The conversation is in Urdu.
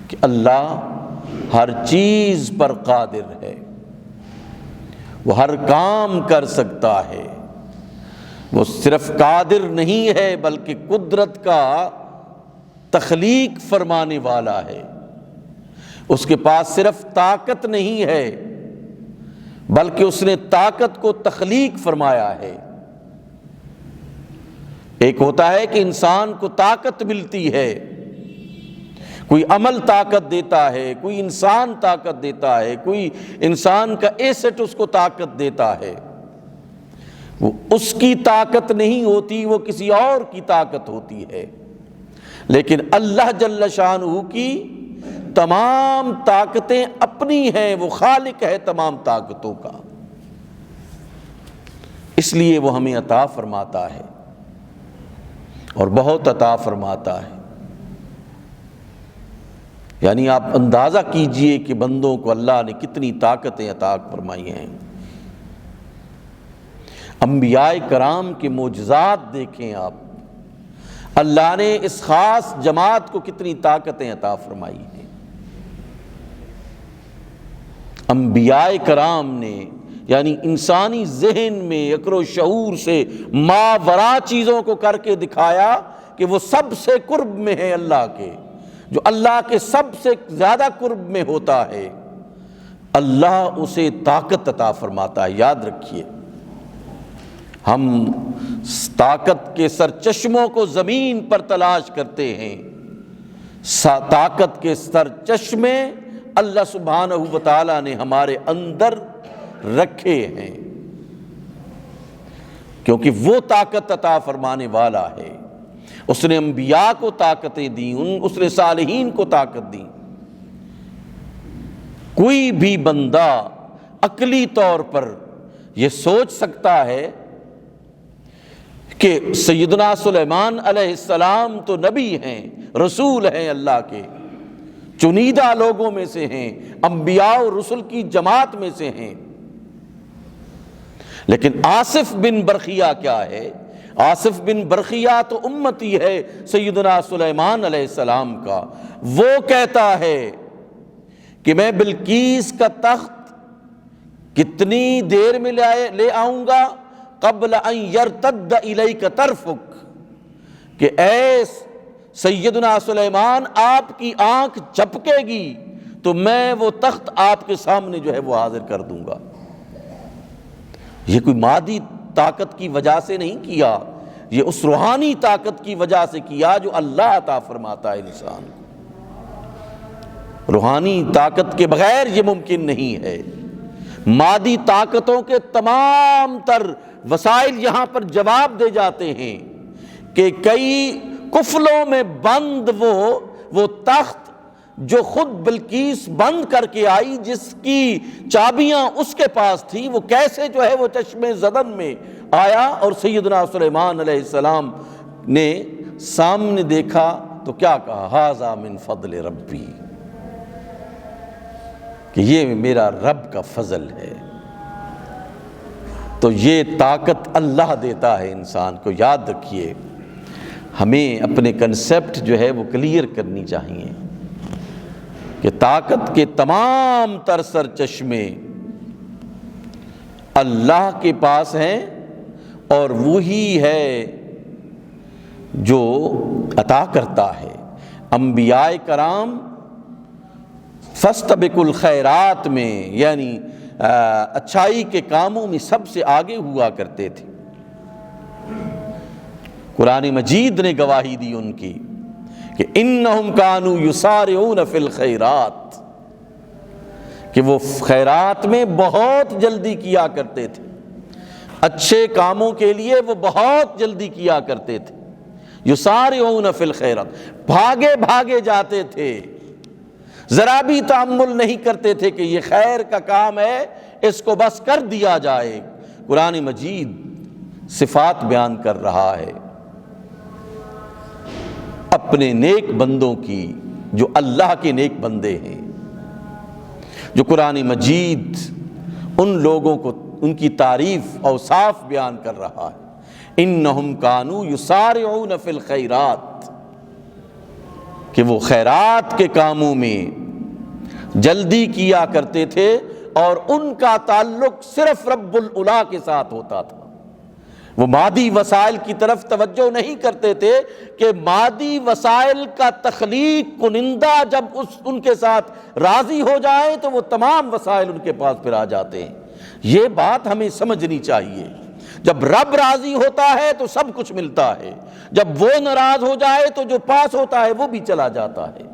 کہ اللہ ہر چیز پر قادر ہے، وہ ہر کام کر سکتا ہے، وہ صرف قادر نہیں ہے بلکہ قدرت کا تخلیق فرمانے والا ہے۔ اس کے پاس صرف طاقت نہیں ہے بلکہ اس نے طاقت کو تخلیق فرمایا ہے۔ ایک ہوتا ہے کہ انسان کو طاقت ملتی ہے، کوئی عمل طاقت دیتا ہے، کوئی انسان طاقت دیتا ہے، کوئی انسان کا ایسٹ اس کو طاقت دیتا ہے، وہ اس کی طاقت نہیں ہوتی، وہ کسی اور کی طاقت ہوتی ہے۔ لیکن اللہ جل شانہ کی تمام طاقتیں اپنی ہیں، وہ خالق ہے تمام طاقتوں کا، اس لیے وہ ہمیں عطا فرماتا ہے اور بہت عطا فرماتا ہے۔ یعنی آپ اندازہ کیجئے کہ بندوں کو اللہ نے کتنی طاقتیں عطا فرمائی ہیں۔ انبیاء کرام کے معجزات دیکھیں آپ، اللہ نے اس خاص جماعت کو کتنی طاقتیں عطا فرمائی ہیں۔ انبیاء کرام نے یعنی انسانی ذہن میں عقل و شعور سے ماورا چیزوں کو کر کے دکھایا کہ وہ سب سے قرب میں ہے اللہ کے، جو اللہ کے سب سے زیادہ قرب میں ہوتا ہے اللہ اسے طاقت عطا فرماتا ہے۔ یاد رکھیے، ہم طاقت کے سرچشموں کو زمین پر تلاش کرتے ہیں، طاقت کے سرچشمے اللہ سبحانہ و تعالیٰ نے ہمارے اندر رکھے ہیں، کیونکہ وہ طاقت عطا فرمانے والا ہے۔ اس نے انبیاء کو طاقتیں دیں، اس نے صالحین کو طاقت دی۔ کوئی بھی بندہ عقلی طور پر یہ سوچ سکتا ہے کہ سیدنا سلیمان علیہ السلام تو نبی ہیں، رسول ہیں، اللہ کے چنیدہ لوگوں میں سے ہیں، انبیاء و رسل کی جماعت میں سے ہیں، لیکن آصف بن برخیہ کیا ہے؟ آصف بن برخیہ تو امتی ہے سیدنا سلیمان علیہ السلام کا۔ وہ کہتا ہے کہ میں بلقیس کا تخت کتنی دیر میں لے آؤں گا؟ قبل ان یرتد الیک طرفک، کہ اے سیدنا سلیمان آپ کی آنکھ جھپکے گی تو میں وہ تخت آپ کے سامنے جو ہے وہ حاضر کر دوں گا۔ یہ کوئی مادی طاقت کی وجہ سے نہیں کیا، یہ اس روحانی طاقت کی وجہ سے کیا جو اللہ عطا فرماتا ہے انسان کو۔ روحانی طاقت کے بغیر یہ ممکن نہیں ہے۔ مادی طاقتوں کے تمام تر وسائل یہاں پر جواب دے جاتے ہیں کہ کئی قفلوں میں بند وہ تخت جو خود بلقیس بند کر کے آئی، جس کی چابیاں اس کے پاس تھی، وہ کیسے جو ہے وہ چشمے زدن میں آیا اور سیدنا سلیمان علیہ السلام نے سامنے دیکھا تو کیا کہا؟ ھذا من فضل ربی، کہ یہ میرا رب کا فضل ہے۔ تو یہ طاقت اللہ دیتا ہے انسان کو۔ یاد رکھیے، ہمیں اپنے کنسیپٹ جو ہے وہ کلیئر کرنی چاہیے کہ طاقت کے تمام تر سرچشمے اللہ کے پاس ہیں اور وہی ہے جو عطا کرتا ہے۔ انبیاء کرام فاستبقوا الخیرات میں یعنی اچھائی کے کاموں میں سب سے آگے ہوا کرتے تھے۔ قرآن مجید نے گواہی دی ان کی کہ انہم کانوا یسارعون فی الخیرات، کہ وہ خیرات میں بہت جلدی کیا کرتے تھے، اچھے کاموں کے لیے وہ بہت جلدی کیا کرتے تھے۔ یسارعون فی الخیرات، بھاگے بھاگے جاتے تھے، ذرا بھی تأمل نہیں کرتے تھے کہ یہ خیر کا کام ہے، اس کو بس کر دیا جائے۔ قرآن مجید صفات بیان کر رہا ہے اپنے نیک بندوں کی، جو اللہ کے نیک بندے ہیں، جو قرآن مجید ان لوگوں کو ان کی تعریف اوصاف بیان کر رہا ہے۔ انہم کانوا یسارعون فی الخیرات، کہ وہ خیرات کے کاموں میں جلدی کیا کرتے تھے اور ان کا تعلق صرف رب العلا کے ساتھ ہوتا تھا۔ وہ مادی وسائل کی طرف توجہ نہیں کرتے تھے کہ مادی وسائل کا تخلیق کنندہ جب ان کے ساتھ راضی ہو جائے تو وہ تمام وسائل ان کے پاس پھر آ جاتے ہیں۔ یہ بات ہمیں سمجھنی چاہیے۔ جب رب راضی ہوتا ہے تو سب کچھ ملتا ہے، جب وہ ناراض ہو جائے تو جو پاس ہوتا ہے وہ بھی چلا جاتا ہے۔